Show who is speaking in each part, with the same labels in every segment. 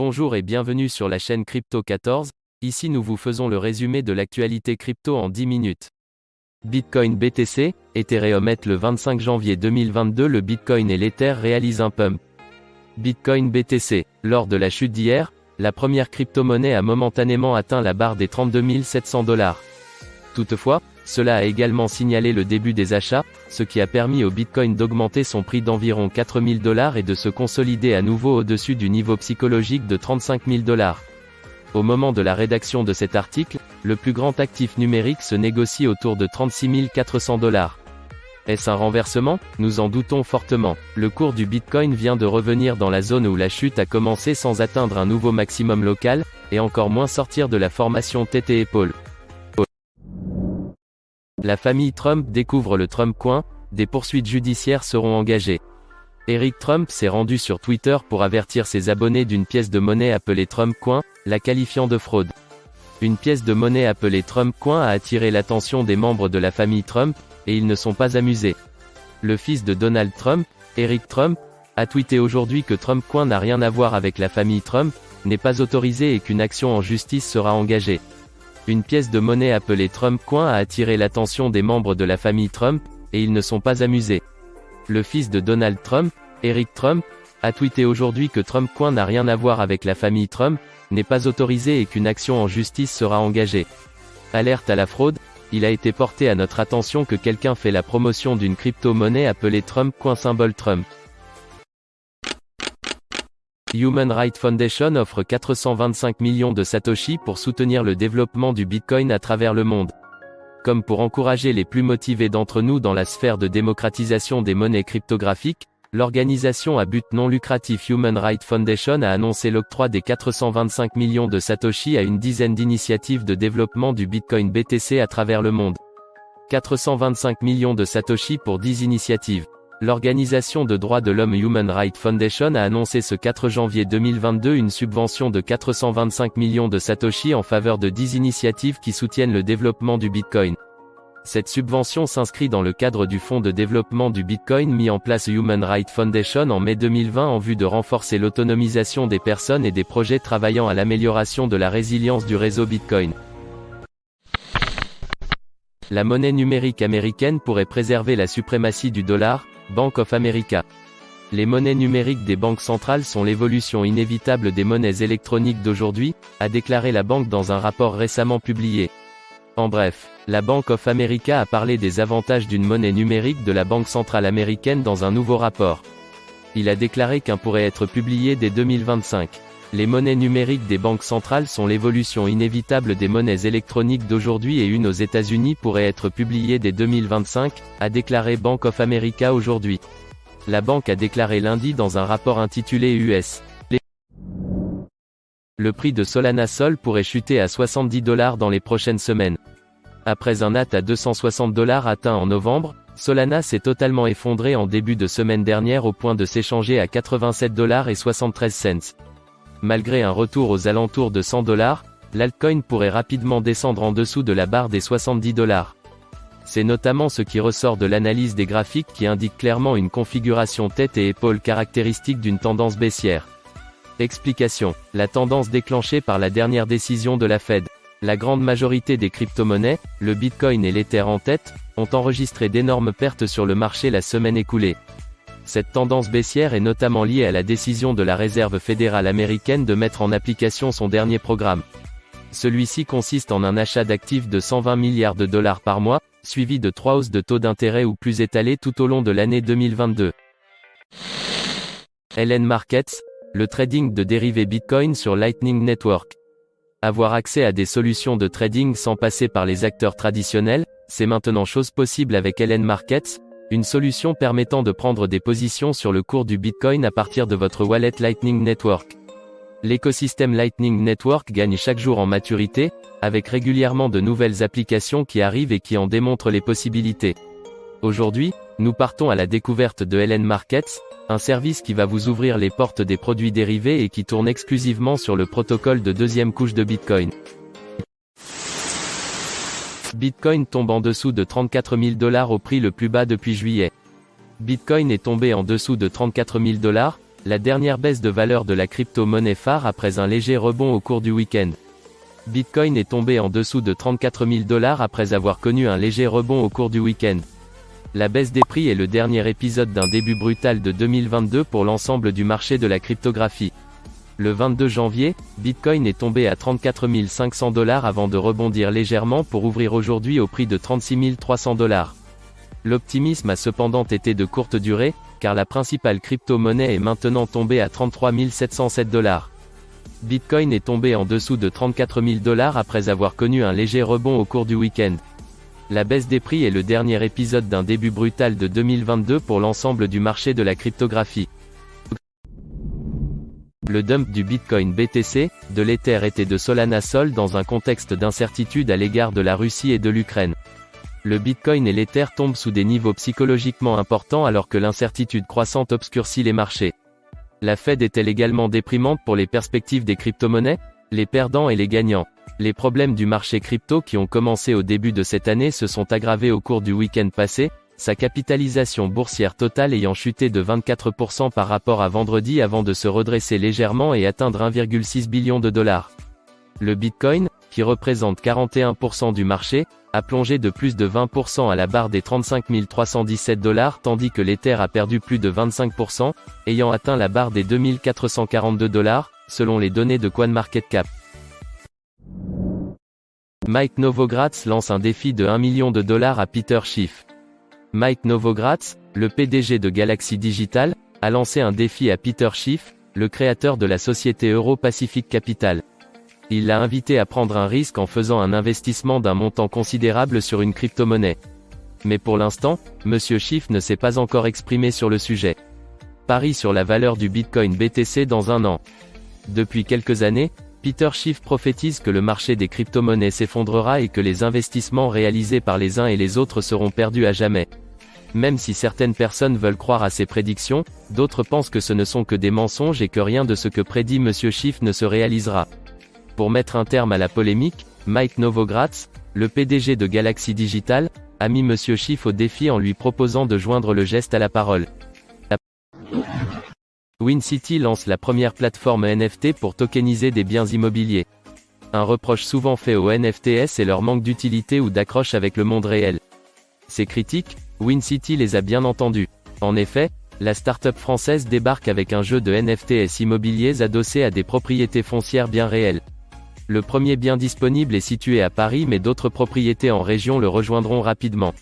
Speaker 1: Bonjour et bienvenue sur la chaîne Crypto 14, ici nous vous faisons le résumé de l'actualité crypto en 10 minutes. Bitcoin BTC, Ethereum ETH le 25 janvier 2022. Le Bitcoin et l'Ether réalisent un pump. Bitcoin BTC, lors de la chute d'hier, la première crypto-monnaie a momentanément atteint la barre des 32 700 $. Toutefois, cela a également signalé le début des achats, ce qui a permis au Bitcoin d'augmenter son prix d'environ 4 000 $ et de se consolider à nouveau au-dessus du niveau psychologique de 35 000 $. Au moment de la rédaction de cet article, le plus grand actif numérique se négocie autour de 36 400 $. Est-ce un renversement? Nous en doutons fortement. Le cours du Bitcoin vient de revenir dans la zone où la chute a commencé sans atteindre un nouveau maximum local, et encore moins sortir de la formation tête et épaule. La famille Trump découvre le Trump Coin, des poursuites judiciaires seront engagées. Eric Trump s'est rendu sur Twitter pour avertir ses abonnés d'une pièce de monnaie appelée Trump Coin, la qualifiant de fraude. Une pièce de monnaie appelée Trump Coin a attiré l'attention des membres de la famille Trump, et ils ne sont pas amusés. Le fils de Donald Trump, Eric Trump, a tweeté aujourd'hui que Trump Coin n'a rien à voir avec la famille Trump, n'est pas autorisé et qu'une action en justice sera engagée. Une pièce de monnaie appelée Trump Coin a attiré l'attention des membres de la famille Trump, et ils ne sont pas amusés. Le fils de Donald Trump, Eric Trump, a tweeté aujourd'hui que Trump Coin n'a rien à voir avec la famille Trump, n'est pas autorisé et qu'une action en justice sera engagée. Alerte à la fraude, il a été porté à notre attention que quelqu'un fait la promotion d'une crypto-monnaie appelée Trump Coin symbole Trump. Human Rights Foundation offre 425 millions de Satoshi pour soutenir le développement du Bitcoin à travers le monde. Comme pour encourager les plus motivés d'entre nous dans la sphère de démocratisation des monnaies cryptographiques, l'organisation à but non lucratif Human Rights Foundation a annoncé l'octroi des 425 millions de Satoshi à une dizaine d'initiatives de développement du Bitcoin BTC à travers le monde. 425 millions de Satoshi pour 10 initiatives. L'organisation de droits de l'homme Human Rights Foundation a annoncé ce 4 janvier 2022 une subvention de 425 millions de Satoshi en faveur de 10 initiatives qui soutiennent le développement du Bitcoin. Cette subvention s'inscrit dans le cadre du fonds de développement du Bitcoin mis en place Human Rights Foundation en mai 2020 en vue de renforcer l'autonomisation des personnes et des projets travaillant à l'amélioration de la résilience du réseau Bitcoin. La monnaie numérique américaine pourrait préserver la suprématie du dollar, Bank of America. Les monnaies numériques des banques centrales sont l'évolution inévitable des monnaies électroniques d'aujourd'hui, a déclaré la banque dans un rapport récemment publié. En bref, la Bank of America a parlé des avantages d'une monnaie numérique de la Banque centrale américaine dans un nouveau rapport. Il a déclaré qu'un pourrait être publié dès 2025. Les monnaies numériques des banques centrales sont l'évolution inévitable des monnaies électroniques d'aujourd'hui et une aux États-Unis pourrait être publiée dès 2025, a déclaré Bank of America aujourd'hui. La banque a déclaré lundi dans un rapport intitulé US. Le prix de Solana Sol pourrait chuter à 70 $ dans les prochaines semaines. Après un at à 260 $ atteint en novembre, Solana s'est totalement effondré en début de semaine dernière au point de s'échanger à 87,73 $. Malgré un retour aux alentours de 100 $, l'altcoin pourrait rapidement descendre en dessous de la barre des 70 $. C'est notamment ce qui ressort de l'analyse des graphiques qui indique clairement une configuration tête et épaule caractéristique d'une tendance baissière. Explication. La tendance déclenchée par la dernière décision de la Fed. La grande majorité des crypto-monnaies, le Bitcoin et l'Ether en tête, ont enregistré d'énormes pertes sur le marché la semaine écoulée. Cette tendance baissière est notamment liée à la décision de la Réserve fédérale américaine de mettre en application son dernier programme. Celui-ci consiste en un achat d'actifs de 120 milliards de dollars par mois, suivi de 3 hausses de taux d'intérêt ou plus étalées tout au long de l'année 2022. LN Markets, le trading de dérivés Bitcoin sur Lightning Network. Avoir accès à des solutions de trading sans passer par les acteurs traditionnels, c'est maintenant chose possible avec LN Markets, une solution permettant de prendre des positions sur le cours du Bitcoin à partir de votre wallet Lightning Network. L'écosystème Lightning Network gagne chaque jour en maturité, avec régulièrement de nouvelles applications qui arrivent et qui en démontrent les possibilités. Aujourd'hui, nous partons à la découverte de LN Markets, un service qui va vous ouvrir les portes des produits dérivés et qui tourne exclusivement sur le protocole de deuxième couche de Bitcoin. Bitcoin tombe en dessous de 34 000 $ au prix le plus bas depuis juillet. Bitcoin est tombé en dessous de 34 000 $, la dernière baisse de valeur de la crypto-monnaie phare après un léger rebond au cours du week-end. Bitcoin est tombé en dessous de 34 000 $ après avoir connu un léger rebond au cours du week-end. La baisse des prix est le dernier épisode d'un début brutal de 2022 pour l'ensemble du marché de la cryptographie. Le 22 janvier, Bitcoin est tombé à 34 500 $ avant de rebondir légèrement pour ouvrir aujourd'hui au prix de 36 300 $. L'optimisme a cependant été de courte durée, car la principale crypto-monnaie est maintenant tombée à 33 707 $. Bitcoin est tombé en dessous de 34 000 $ après avoir connu un léger rebond au cours du week-end. La baisse des prix est le dernier épisode d'un début brutal de 2022 pour l'ensemble du marché de la cryptographie. Le dump du Bitcoin BTC, de l'Ether et de Solana Sol dans un contexte d'incertitude à l'égard de la Russie et de l'Ukraine. Le Bitcoin et l'Ether tombent sous des niveaux psychologiquement importants alors que l'incertitude croissante obscurcit les marchés. La Fed est-elle également déprimante pour les perspectives des crypto-monnaies? Les perdants et les gagnants. Les problèmes du marché crypto qui ont commencé au début de cette année se sont aggravés au cours du week-end passé, sa capitalisation boursière totale ayant chuté de 24% par rapport à vendredi avant de se redresser légèrement et atteindre 1,6 billion de dollars. Le Bitcoin, qui représente 41% du marché, a plongé de plus de 20% à la barre des 35 317 $, tandis que l'Ether a perdu plus de 25%, ayant atteint la barre des 2 442 $, selon les données de CoinMarketCap. Mike Novogratz lance un défi de 1 million de dollars à Peter Schiff. Mike Novogratz, le PDG de Galaxy Digital, a lancé un défi à Peter Schiff, le créateur de la société Euro-Pacific Capital. Il l'a invité à prendre un risque en faisant un investissement d'un montant considérable sur une crypto-monnaie. Mais pour l'instant, Monsieur Schiff ne s'est pas encore exprimé sur le sujet. Paris sur la valeur du Bitcoin BTC dans un an. Depuis quelques années, Peter Schiff prophétise que le marché des crypto-monnaies s'effondrera et que les investissements réalisés par les uns et les autres seront perdus à jamais. Même si certaines personnes veulent croire à ces prédictions, d'autres pensent que ce ne sont que des mensonges et que rien de ce que prédit Monsieur Schiff ne se réalisera. Pour mettre un terme à la polémique, Mike Novogratz, le PDG de Galaxy Digital, a mis Monsieur Schiff au défi en lui proposant de joindre le geste à la parole. WinCity lance la première plateforme NFT pour tokeniser des biens immobiliers. Un reproche souvent fait aux NFTs est leur manque d'utilité ou d'accroche avec le monde réel. Ces critiques, WinCity les a bien entendues. En effet, la start-up française débarque avec un jeu de NFTs immobiliers adossé à des propriétés foncières bien réelles. Le premier bien disponible est situé à Paris mais d'autres propriétés en région le rejoindront rapidement.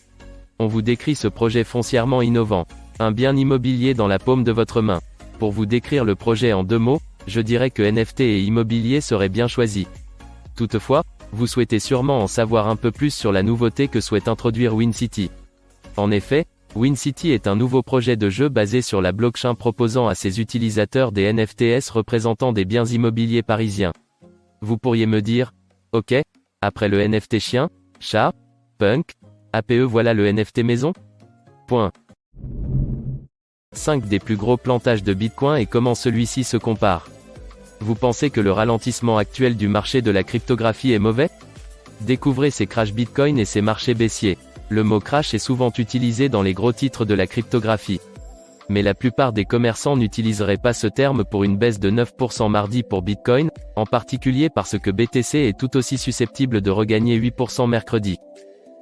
Speaker 1: On vous décrit ce projet foncièrement innovant. Un bien immobilier dans la paume de votre main. Pour vous décrire le projet en 2 mots, je dirais que NFT et immobilier seraient bien choisis. Toutefois, vous souhaitez sûrement en savoir un peu plus sur la nouveauté que souhaite introduire WinCity. En effet, WinCity est un nouveau projet de jeu basé sur la blockchain proposant à ses utilisateurs des NFTs représentant des biens immobiliers parisiens. Vous pourriez me dire, ok, après le NFT chien, chat, punk, APE voilà le NFT maison? Point. 5 des plus gros plantages de Bitcoin et comment celui-ci se compare. Vous pensez que le ralentissement actuel du marché de la cryptographie est mauvais? Découvrez ces crash Bitcoin et ces marchés baissiers. Le mot crash est souvent utilisé dans les gros titres de la cryptographie. Mais la plupart des commerçants n'utiliseraient pas ce terme pour une baisse de 9% mardi pour Bitcoin, en particulier parce que BTC est tout aussi susceptible de regagner 8% mercredi.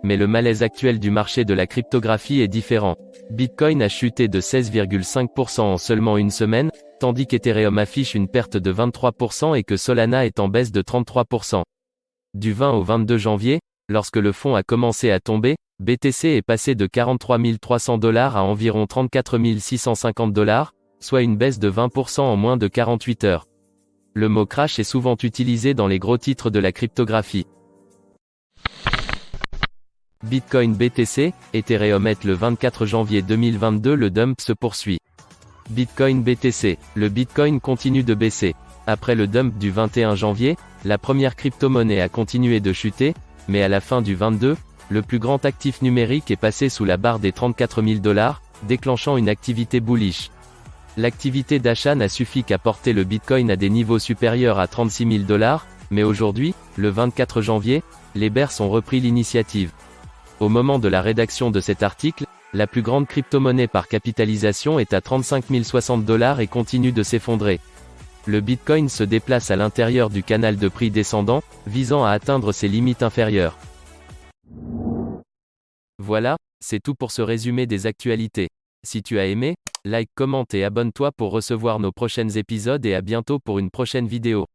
Speaker 1: Mais le malaise actuel du marché de la cryptographie est différent. Bitcoin a chuté de 16,5% en seulement une semaine, tandis qu'Ethereum affiche une perte de 23% et que Solana est en baisse de 33%. Du 20 au 22 janvier, lorsque le fond a commencé à tomber, BTC est passé de 43 300 $ à environ 34 650 $, soit une baisse de 20% en moins de 48 heures. Le mot crash est souvent utilisé dans les gros titres de la cryptographie. Bitcoin BTC, Ethereum le 24 janvier 2022 le dump se poursuit. Bitcoin BTC, le Bitcoin continue de baisser. Après le dump du 21 janvier, la première crypto-monnaie a continué de chuter, mais à la fin du 22, le plus grand actif numérique est passé sous la barre des 34 000 $, déclenchant une activité bullish. L'activité d'achat n'a suffi qu'à porter le Bitcoin à des niveaux supérieurs à 36 000 $, mais aujourd'hui, le 24 janvier, les bears ont repris l'initiative. Au moment de la rédaction de cet article, La plus grande crypto-monnaie par capitalisation est à 35 060 $ et continue de s'effondrer. Le Bitcoin se déplace à l'intérieur du canal de prix descendant, visant à atteindre ses limites inférieures. Voilà, c'est tout pour ce résumé des actualités. Si tu as aimé, like, commente et abonne-toi pour recevoir nos prochains épisodes et à bientôt pour une prochaine vidéo.